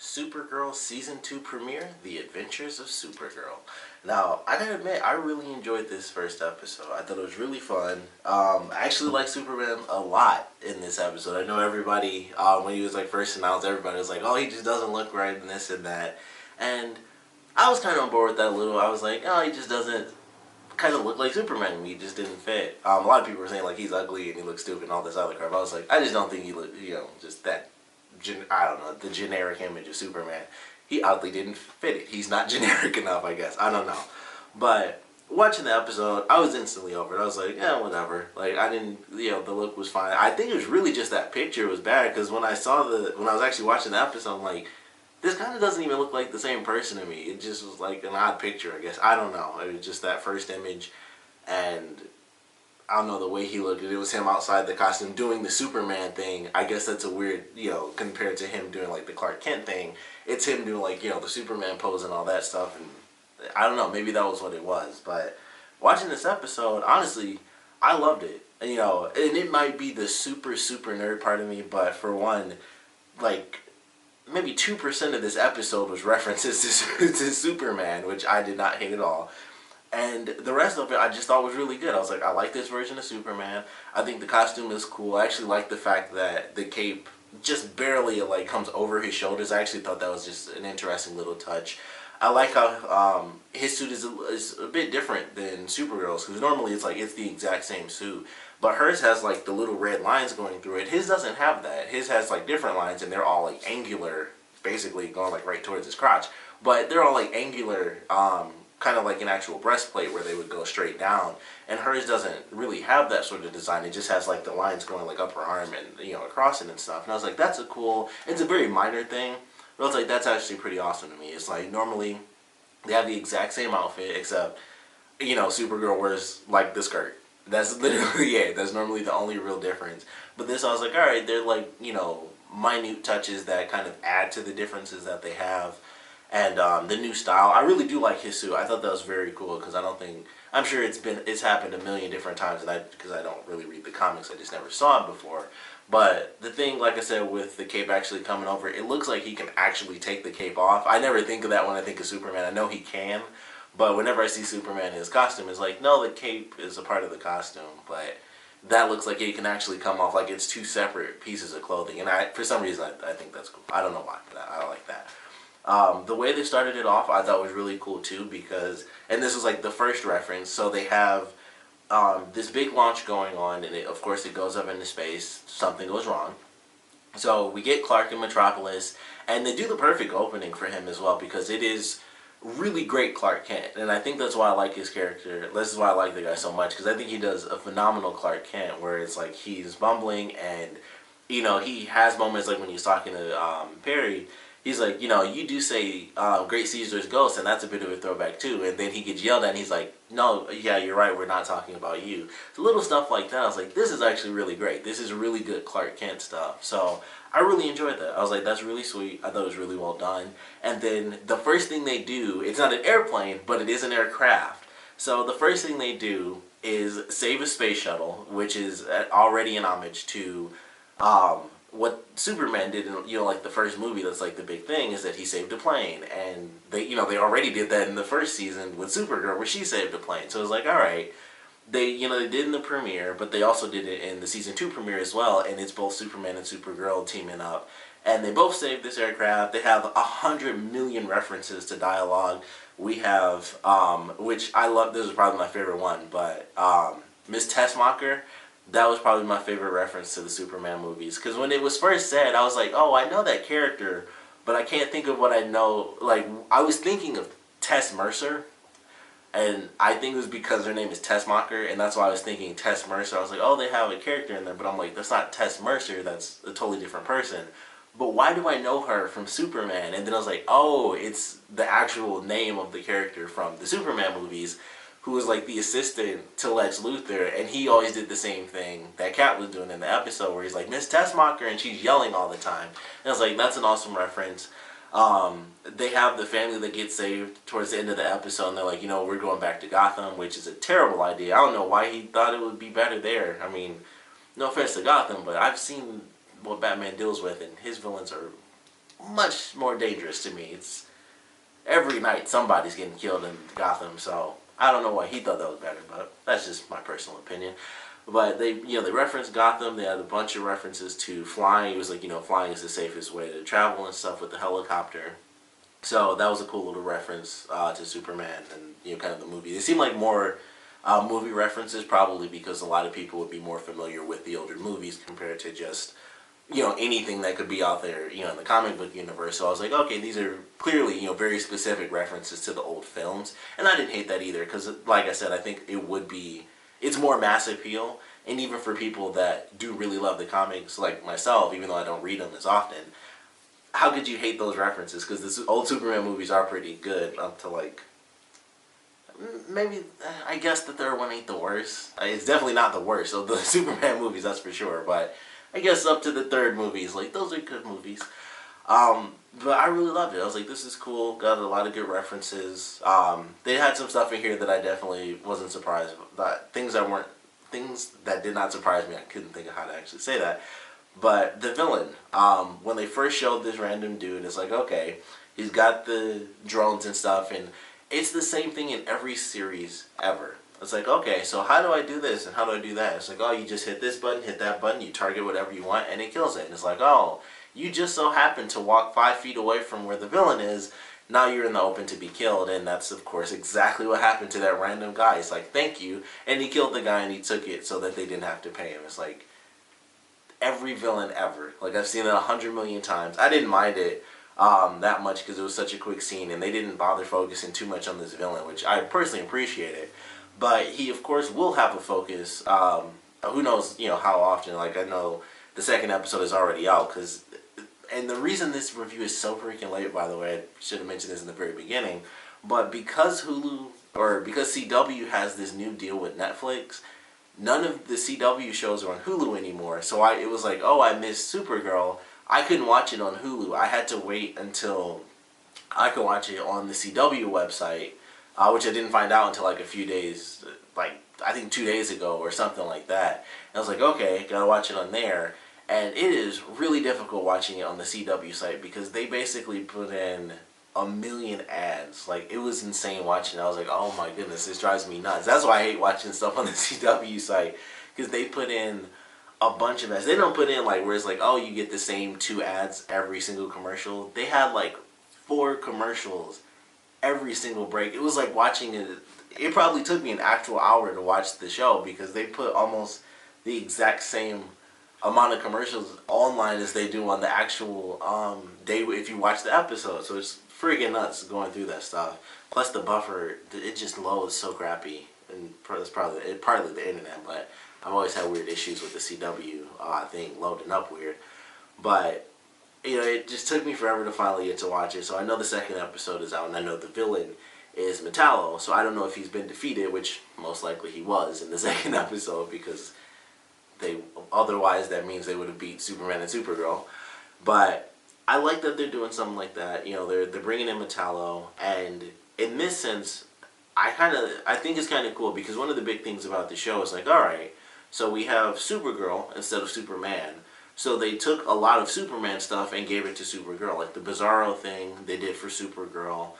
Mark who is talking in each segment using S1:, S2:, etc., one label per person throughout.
S1: Supergirl Season 2 premiere, The Adventures of Supergirl. Now, I gotta admit, I really enjoyed this first episode. I thought it was really fun. I actually like Superman a lot in this episode. I know everybody, when he was like first announced, everybody was like, oh, he just doesn't look right and this and that. And I was kind of on board with that a little. I was like, oh, he just doesn't kind of look like Superman to me. He just didn't fit. A lot of people were saying like he's ugly and he looks stupid and all this other crap. I was like, I just don't think he look, just that, I don't know, the generic image of Superman. He oddly didn't fit it. He's not generic enough, I guess. I don't know. But watching the episode, I was instantly over it. I was like, yeah, whatever. Like, I didn't, the look was fine. I think it was really just that picture was bad, because when I was actually watching the episode, I'm like, this kind of doesn't even look like the same person to me. It just was like an odd picture, I guess. I don't know. It was just that first image, and I don't know, the way he looked. It was him outside the costume doing the Superman thing. I guess that's a weird, compared to him doing like the Clark Kent thing. It's him doing like, the Superman pose and all that stuff. And I don't know, maybe that was what it was. But watching this episode, honestly, I loved it. And it might be the super nerd part of me, but for one, like, maybe 2% of this episode was references to Superman, which I did not hate at all. And the rest of it I just thought was really good. I was like, I like this version of Superman. I think the costume is cool. I actually like the fact that the cape just barely like comes over his shoulders. I actually thought that was just an interesting little touch. I like how his suit is a bit different than Supergirl's, because normally it's the exact same suit. But hers has like the little red lines going through it. His doesn't have that. His has like different lines, and they're all like angular, basically going like right towards his crotch. But they're all like angular, kind of like an actual breastplate where they would go straight down. And hers doesn't really have that sort of design. It just has like the lines going like up her arm and across it and stuff. And I was like, that's it's a very minor thing, but I was like, that's actually pretty awesome to me. It's like normally they have the exact same outfit, except Supergirl wears like the skirt. That's literally it. That's normally the only real difference. But this, I was like, alright, they're like, minute touches that kind of add to the differences that they have. And the new style, I really do like his suit. I thought that was very cool, because I'm sure it's happened a million different times, and because I don't really read the comics, I just never saw it before. But the thing, like I said, with the cape actually coming over, it looks like he can actually take the cape off. I never think of that when I think of Superman. I know he can, but whenever I see Superman in his costume, it's like, no, the cape is a part of the costume, but that looks like it can actually come off like it's two separate pieces of clothing. And for some reason, I think that's cool. I don't know why, but I like that. The way they started it off, I thought was really cool too, because, and this was like the first reference, so they have this big launch going on, and of course it goes up into space. Something goes wrong. So we get Clark in Metropolis, and they do the perfect opening for him as well, because it is really great Clark Kent, and I think that's why I like his character. This is why I like the guy so much, because I think he does a phenomenal Clark Kent, where it's like he's bumbling, and he has moments like when he's talking to Perry. He's like, you do say Great Caesar's ghost, and that's a bit of a throwback too. And then he gets yelled at, and he's like, no, yeah, you're right, we're not talking about you. So little stuff like that, I was like, this is actually really great. This is really good Clark Kent stuff. So I really enjoyed that. I was like, that's really sweet. I thought it was really well done. And then the first thing they do, it's not an airplane, but it is an aircraft. So the first thing they do is save a space shuttle, which is already an homage to what Superman did in like the first movie. That's like the big thing, is that he saved a plane, and they already did that in the first season with Supergirl, where she saved a plane. So it was like, all right, they they did in the premiere, but they also did it in the season 2 premiere as well, and it's both Superman and Supergirl teaming up, and they both saved this aircraft. They have 100 million references to dialogue. We have which I love. This is probably my favorite one, but Miss Tessmacher. That was probably my favorite reference to the Superman movies. Because when it was first said, I was like, oh, I know that character, but I can't think of what I know. Like, I was thinking of Tess Mercer, and I think it was because her name is Tessmacher, and that's why I was thinking Tess Mercer. I was like, oh, they have a character in there, but I'm like, that's not Tess Mercer, that's a totally different person. But why do I know her from Superman? And then I was like, oh, it's the actual name of the character from the Superman movies, who was like the assistant to Lex Luthor, and he always did the same thing that Kat was doing in the episode, where he's like, Miss Tessmacher, and she's yelling all the time. And I was like, that's an awesome reference. They have the family that gets saved towards the end of the episode, and they're like, we're going back to Gotham, which is a terrible idea. I don't know why he thought it would be better there. I mean, no offense to Gotham, but I've seen what Batman deals with, and his villains are much more dangerous to me. It's every night somebody's getting killed in Gotham, so I don't know why he thought that was better, but that's just my personal opinion. But they referenced Gotham. They had a bunch of references to flying. It was like, flying is the safest way to travel and stuff with the helicopter. So that was a cool little reference to Superman and kind of the movie. It seemed like more movie references, probably because a lot of people would be more familiar with the older movies compared to just anything that could be out there in the comic book universe. So I was like, okay, these are clearly very specific references to the old films, and I didn't hate that either because, like I said, I think it's more mass appeal, and even for people that do really love the comics, like myself, even though I don't read them as often. How could you hate those references? Because the old Superman movies are pretty good up to maybe, I guess the third one ain't the worst. It's definitely not the worst of the Superman movies, that's for sure. But I guess up to the third movies, those are good movies. But I really loved it. I was like, this is cool. Got a lot of good references. They had some stuff in here that I definitely wasn't surprised about. Things that did not surprise me. I couldn't think of how to actually say that. But the villain, when they first showed this random dude, it's like, okay, he's got the drones and stuff, and it's the same thing in every series ever. It's like, okay, so how do I do this and how do I do that? It's like, oh, you just hit this button, hit that button, you target whatever you want, and it kills it. And it's like, oh, you just so happen to walk 5 feet away from where the villain is, now you're in the open to be killed. And that's, of course, exactly what happened to that random guy. It's like, thank you. And he killed the guy and he took it so that they didn't have to pay him. It's like, every villain ever. I've seen it 100 million times. I didn't mind it that much because it was such a quick scene and they didn't bother focusing too much on this villain, which I personally appreciate it. But he, of course, will have a focus. Who knows, how often. I know the second episode is already out and the reason this review is so freaking late, by the way, I should have mentioned this in the very beginning, but because CW has this new deal with Netflix, none of the CW shows are on Hulu anymore. So it was like, oh, I missed Supergirl. I couldn't watch it on Hulu. I had to wait until I could watch it on the CW website, which I didn't find out until a few days, I think 2 days ago or something like that. And I was like, okay, gotta watch it on there. And it is really difficult watching it on the CW site because they basically put in a million ads. It was insane watching it. I was like, oh my goodness, this drives me nuts. That's why I hate watching stuff on the CW site, because they put in a bunch of ads. They don't put in where it's oh, you get the same 2 ads every single commercial. They had 4 commercials every single break. It was like watching it. It probably took me an actual hour to watch the show because they put almost the exact same amount of commercials online as they do on the actual day if you watch the episode. So it's freaking nuts going through that stuff. Plus the buffer, it just loads so crappy, and that's partly the internet. But I've always had weird issues with the CW thing loading up weird. But it just took me forever to finally get to watch it. So I know the second episode is out, and I know the villain is Metallo. So I don't know if he's been defeated, which most likely he was in the second episode, because otherwise that means they would have beat Superman and Supergirl. But I like that they're doing something like that. They're bringing in Metallo, and in this sense, I think it's kind of cool, because one of the big things about the show is alright, so we have Supergirl instead of Superman. So they took a lot of Superman stuff and gave it to Supergirl, the Bizarro thing they did for Supergirl.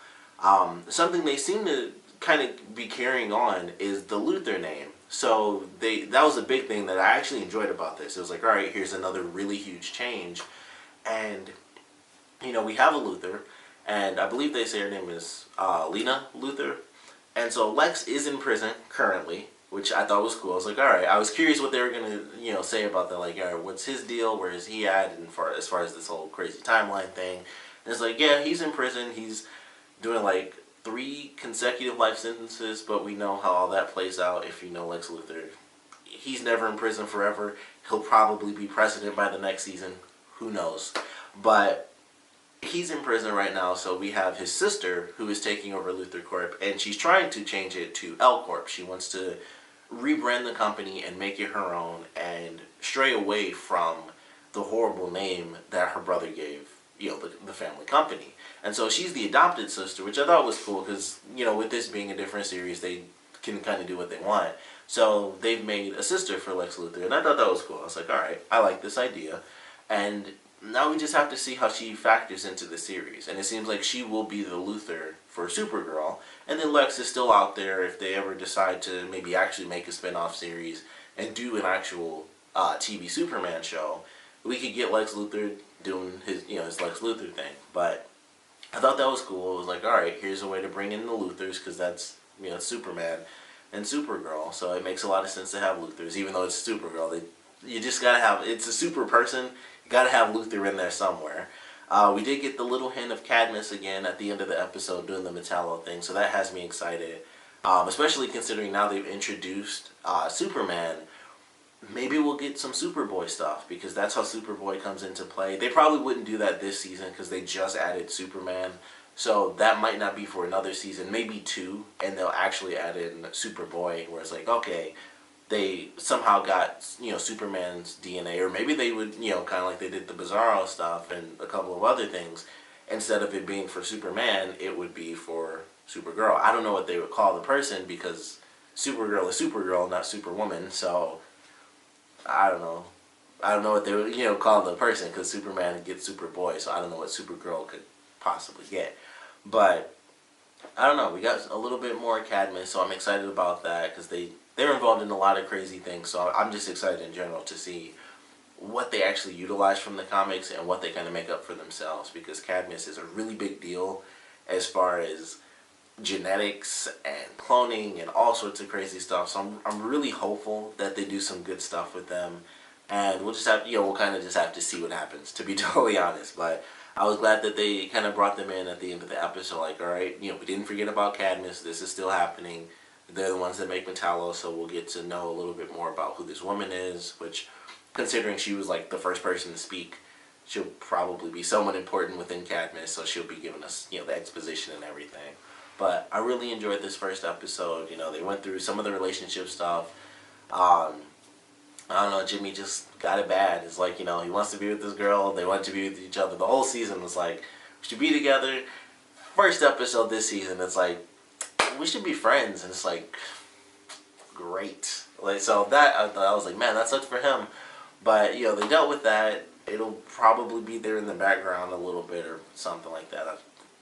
S1: Something they seem to kind of be carrying on is the Luthor name. So that was a big thing that I actually enjoyed about this. It was alright, here's another really huge change. And, we have a Luthor, and I believe they say her name is Lena Luthor. And so Lex is in prison currently, which I thought was cool. I was alright, I was curious what they were going to, say about that. Alright, what's his deal? Where is he at? And as far as this whole crazy timeline thing. And it's yeah, he's in prison. He's doing 3 consecutive life sentences, but we know how all that plays out if you know Lex Luthor. He's never in prison forever. He'll probably be president by the next season. Who knows? But he's in prison right now, so we have his sister who is taking over Luthor Corp, and she's trying to change it to L Corp. She wants to rebrand the company and make it her own and stray away from the horrible name that her brother gave, the family company. And so she's the adopted sister, which I thought was cool because, with this being a different series, they can kind of do what they want. So they've made a sister for Lex Luthor, and I thought that was cool. I was alright, I like this idea. And now we just have to see how she factors into the series. And it seems like she will be the Luthor for Supergirl. And then Lex is still out there if they ever decide to maybe actually make a spin-off series and do an actual TV Superman show. We could get Lex Luthor doing his, his Lex Luthor thing. But I thought that was cool. It was like, alright, here's a way to bring in the Luthors, because that's, Superman and Supergirl. So it makes a lot of sense to have Luthors, even though it's Supergirl. You just gotta have, it's a super person, you gotta have Luthor in there somewhere. We did get the little hint of Cadmus again at the end of the episode doing the Metallo thing, so that has me excited. Especially considering now they've introduced Superman. Maybe we'll get some Superboy stuff, because that's how Superboy comes into play. They probably wouldn't do that this season because they just added Superman. So that might not be for another season, maybe 2, and they'll actually add in Superboy, where it's like, okay, they somehow got, Superman's DNA, or maybe they would, kind of like they did the Bizarro stuff and a couple of other things. Instead of it being for Superman, it would be for Supergirl. I don't know what they would call the person, because Supergirl is Supergirl, not Superwoman, so I don't know. I don't know what they would, call the person, because Superman gets Superboy, so I don't know what Supergirl could possibly get. But I don't know. We got a little bit more Cadmus, so I'm excited about that, because they're involved in a lot of crazy things. So I'm just excited in general to see what they actually utilize from the comics and what they kind of make up for themselves, because Cadmus is a really big deal as far as genetics and cloning and all sorts of crazy stuff. So I'm really hopeful that they do some good stuff with them, and we'll just have, we'll kind of just have to see what happens, to be totally honest. But I was glad that they kind of brought them in at the end of the episode, like, alright, we didn't forget about Cadmus, this is still happening. They're the ones that make Metallo, so we'll get to know a little bit more about who this woman is, which, considering she was like the first person to speak, she'll probably be someone important within Cadmus, so she'll be giving us, the exposition and everything. But I really enjoyed this first episode. They went through some of the relationship stuff. I don't know, Jimmy just got it bad. It's like, he wants to be with this girl, they want to be with each other. The whole season was like, we should be together. First episode this season, it's like, we should be friends. And it's like, great. Like, so that, I was like, man, that sucks for him. But, they dealt with that. It'll probably be there in the background a little bit or something like that. I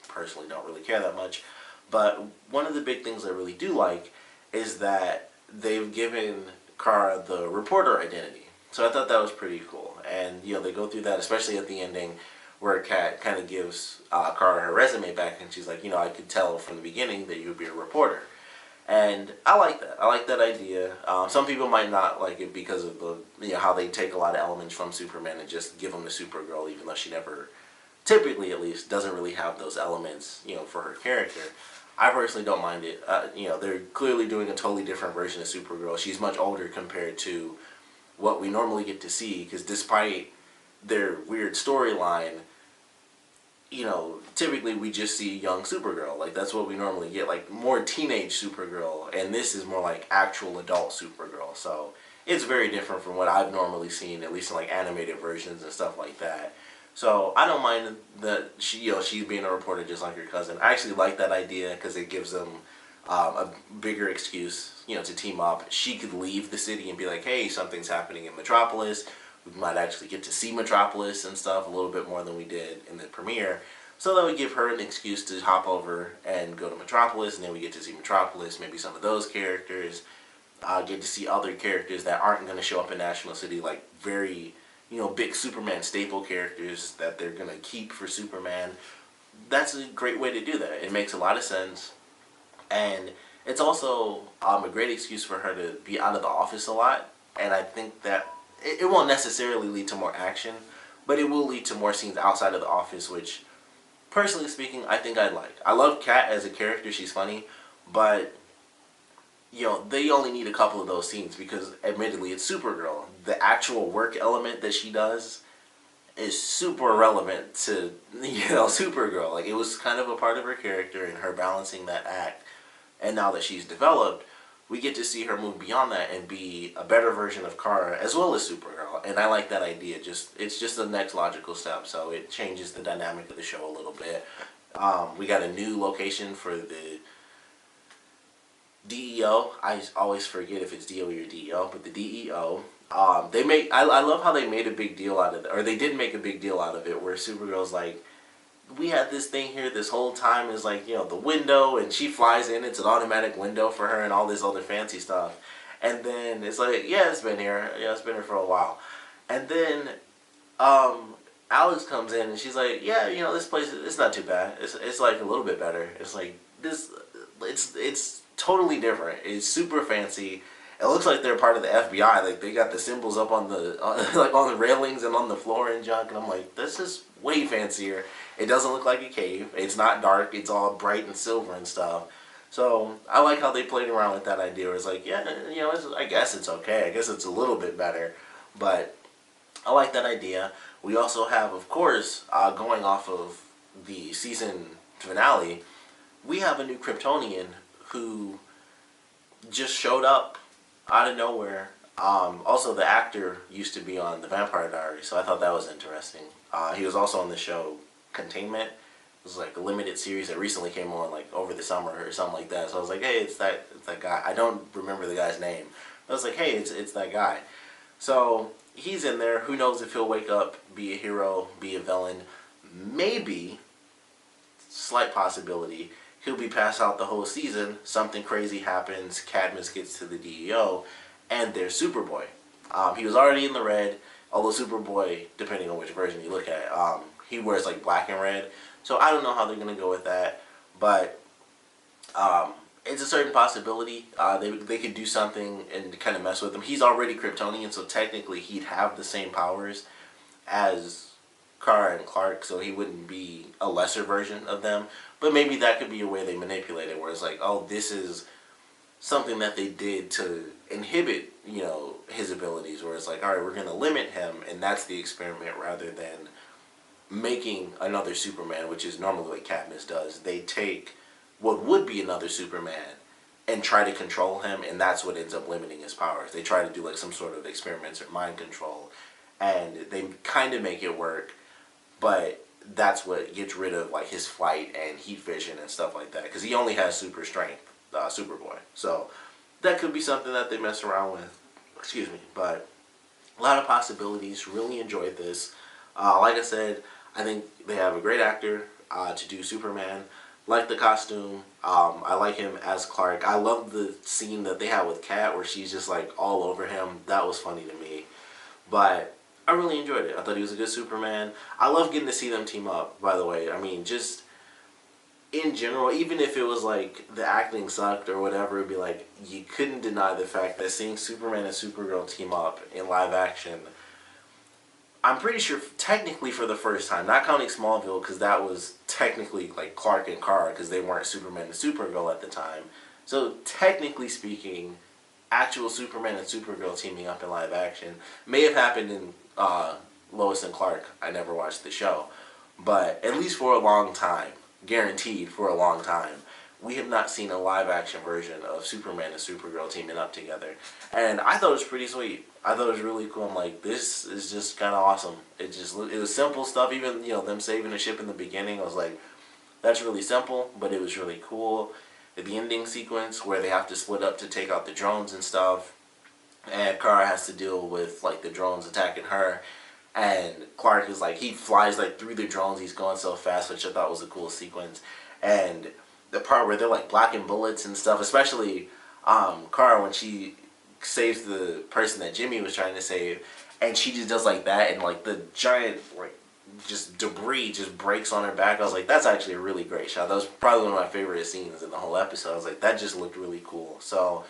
S1: personally don't really care that much. But one of the big things I really do like is that they've given Kara the reporter identity. So I thought that was pretty cool. And, they go through that, especially at the ending, where Kat kind of gives Kara her resume back, and she's like, I could tell from the beginning that you would be a reporter. And I like that. I like that idea. Some people might not like it because of the, how they take a lot of elements from Superman and just give them to Supergirl, even though she never, typically at least, doesn't really have those elements, for her character. I personally don't mind it. They're clearly doing a totally different version of Supergirl. She's much older compared to what we normally get to see, because despite their weird storyline, typically we just see young Supergirl. Like, that's what we normally get, like, more teenage Supergirl, and this is more like actual adult Supergirl. So it's very different from what I've normally seen, at least in like animated versions and stuff like that. So I don't mind that she's being a reporter just like her cousin. I actually like that idea because it gives them a bigger excuse, to team up. She could leave the city and be like, hey, something's happening in Metropolis. We might actually get to see Metropolis and stuff a little bit more than we did in the premiere. So that would give her an excuse to hop over and go to Metropolis, and then we get to see Metropolis, maybe some of those characters. Get to see other characters that aren't going to show up in National City, like very, big Superman staple characters that they're going to keep for Superman. That's a great way to do that. It makes a lot of sense. And it's also a great excuse for her to be out of the office a lot. And I think that it won't necessarily lead to more action, but it will lead to more scenes outside of the office, which, personally speaking, I think I'd like. I love Kat as a character. She's funny. But, they only need a couple of those scenes because, admittedly, it's Supergirl. The actual work element that she does is super relevant to, Supergirl. Like, it was kind of a part of her character and her balancing that act. And now that she's developed, we get to see her move beyond that and be a better version of Kara as well as Supergirl. And I like that idea. It's just the next logical step, so it changes the dynamic of the show a little bit. We got a new location for the DEO. I always forget if it's DOE or DEO, but the DEO. I love how they made a big deal out of it, or they did make a big deal out of it, where Supergirl's like, we had this thing here this whole time, is like, the window, and she flies in, it's an automatic window for her and all this other fancy stuff. And then it's like, yeah, it's been here. Yeah, it's been here for a while. And then Alex comes in and she's like, yeah, this place, it's not too bad. It's like a little bit better. It's like this, it's totally different. It's super fancy. It looks like they're part of the FBI. Like they got the symbols up on the like on the railings and on the floor and junk. And I'm like, this is way fancier. It doesn't look like a cave. It's not dark. It's all bright and silver and stuff. So I like how they played around with that idea. It's like, yeah, I guess it's okay. I guess it's a little bit better, but I like that idea. We also have, of course, going off of the season finale, we have a new Kryptonian who just showed up out of nowhere. Also, the actor used to be on The Vampire Diaries, so I thought that was interesting. He was also on the show Containment. It was like a limited series that recently came on like over the summer or something like that. So I was like, hey, it's that guy. I don't remember the guy's name. I was like, hey, it's that guy. So he's in there. Who knows if he'll wake up, be a hero, be a villain. Maybe, slight possibility, he'll be passed out the whole season. Something crazy happens. Cadmus gets to the DEO, and there's Superboy. He was already in the red, although Superboy, depending on which version you look at, he wears like black and red. So I don't know how they're going to go with that, but it's a certain possibility. They could do something and kind of mess with him. He's already Kryptonian, so technically he'd have the same powers as Kara and Clark, so he wouldn't be a lesser version of them. But maybe that could be a way they manipulate it, where it's like, oh, this is something that they did to inhibit, his abilities, where it's like, all right, we're going to limit him, and that's the experiment, rather than making another Superman, which is normally what Katniss does. They take what would be another Superman and try to control him, and that's what ends up limiting his powers. They try to do like some sort of experiments or mind control, and they kind of make it work, but that's what gets rid of like his flight and heat vision and stuff like that, because he only has super strength, Superboy. So that could be something that they mess around with. Excuse me, but a lot of possibilities. Really enjoyed this. Like I said, I think they have a great actor to do Superman. Like the costume. I like him as Clark. I love the scene that they had with Kat where she's just like all over him. That was funny to me. But I really enjoyed it. I thought he was a good Superman. I love getting to see them team up, by the way. I mean, just in general, even if it was like the acting sucked or whatever, it'd be like, you couldn't deny the fact that seeing Superman and Supergirl team up in live action, I'm pretty sure technically for the first time, not counting Smallville because that was technically like Clark and Kara because they weren't Superman and Supergirl at the time. So technically speaking, actual Superman and Supergirl teaming up in live action may have happened in Lois and Clark. I never watched the show. But at least for a long time, guaranteed for a long time, we have not seen a live action version of Superman and Supergirl teaming up together. And I thought it was pretty sweet. I thought it was really cool. I'm like, this is just kind of awesome. It was simple stuff. Even, them saving the ship in the beginning, I was like, that's really simple, but it was really cool. The ending sequence where they have to split up to take out the drones and stuff, and Kara has to deal with like the drones attacking her, and Clark is like, he flies like through the drones, he's going so fast, which I thought was a cool sequence. And the part where they're like blocking bullets and stuff, especially Kara when she saves the person that Jimmy was trying to save, and she just does like that, and like the giant like just debris just breaks on her back. I was like, that's actually a really great shot. That was probably one of my favorite scenes in the whole episode. I was like, that just looked really cool. So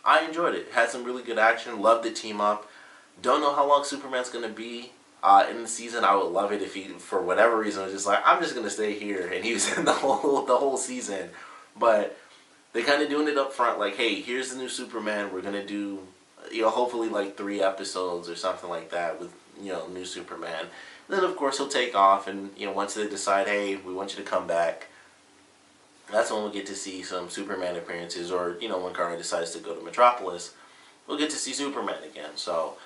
S1: I enjoyed it. Had some really good action. Loved the team up. Don't know how long Superman's gonna be in the season. I would love it if he, for whatever reason, was just like, I'm just gonna stay here, and he was in the whole season. But they kind of doing it up front, like, hey, here's the new Superman. We're gonna do, hopefully like 3 episodes or something like that with new Superman. Then of course he'll take off, and once they decide, hey, we want you to come back, that's when we'll get to see some Superman appearances, or when Kara decides to go to Metropolis, we'll get to see Superman again. So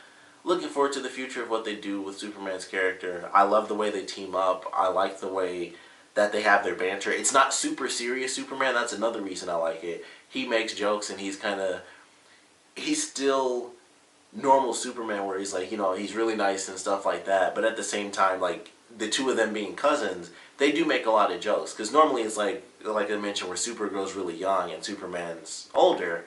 S1: looking forward to the future of what they do with Superman's character. I love the way they team up. I like the way that they have their banter. It's not super serious Superman. That's another reason I like it. He makes jokes, and he's still normal Superman where he's like, you know, he's really nice and stuff like that, but at the same time, like, the two of them being cousins, they do make a lot of jokes, because normally it's like I mentioned, where Supergirl's really young and Superman's older,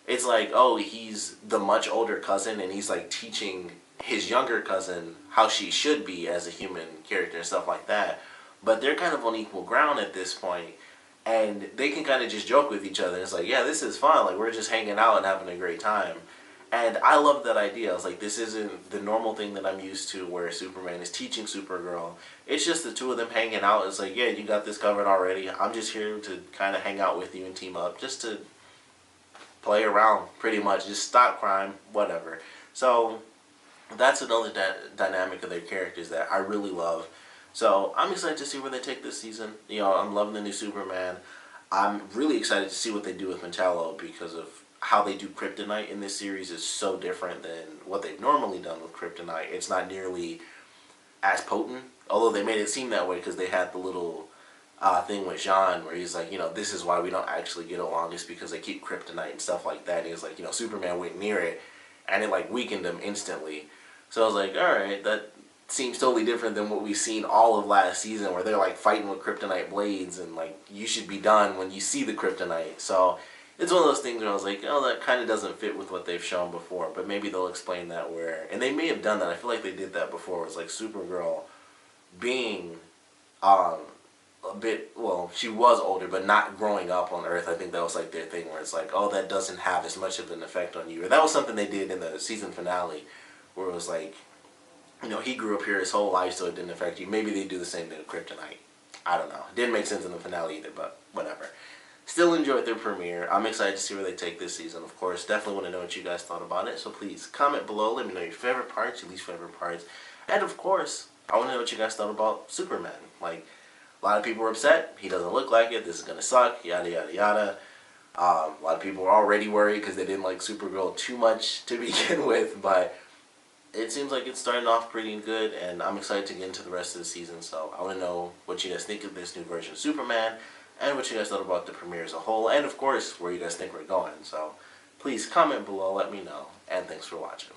S1: it's like, oh, he's the much older cousin, and he's like teaching his younger cousin how she should be as a human character and stuff like that, but they're kind of on equal ground at this point, and they can kind of just joke with each other. It's like, yeah, this is fun, like, we're just hanging out and having a great time. And I love that idea. I was like, this isn't the normal thing that I'm used to where Superman is teaching Supergirl. It's just the two of them hanging out. It's like, yeah, you got this covered already. I'm just here to kind of hang out with you and team up. Just to play around, pretty much. Just stop crime, whatever. So that's another dynamic of their characters that I really love. So I'm excited to see where they take this season. You know, I'm loving the new Superman. I'm really excited to see what they do with Metallo, because of how they do Kryptonite in this series is so different than what they've normally done with Kryptonite. It's not nearly as potent, although they made it seem that way because they had the little thing with Jean where he's like, you know, this is why we don't actually get along, just because they keep Kryptonite and stuff like that. And he was like, you know, Superman went near it and it like weakened him instantly. So I was like, alright, that seems totally different than what we've seen all of last season, where they're like fighting with Kryptonite blades and like you should be done when you see the Kryptonite. So it's one of those things where I was like, oh, that kind of doesn't fit with what they've shown before, but maybe they'll explain that where, and they may have done that. I feel like they did that before. It was like Supergirl being a bit, well, she was older, but not growing up on Earth. I think that was like their thing where it's like, oh, that doesn't have as much of an effect on you. Or that was something they did in the season finale, where it was like, you know, he grew up here his whole life, so it didn't affect you. Maybe they do the same thing with Kryptonite. I don't know. It didn't make sense in the finale either, but whatever. Still enjoyed their premiere. I'm excited to see where they take this season, of course. Definitely want to know what you guys thought about it. So please comment below. Let me know your favorite parts, your least favorite parts. And of course, I want to know what you guys thought about Superman. Like, a lot of people were upset. He doesn't look like it. This is going to suck. Yada, yada, yada. A lot of people were already worried because they didn't like Supergirl too much to begin with. But it seems like it's starting off pretty good. And I'm excited to get into the rest of the season. So I want to know what you guys think of this new version of Superman, and what you guys thought about the premiere as a whole, and of course, where you guys think we're going. So please comment below, let me know, and thanks for watching.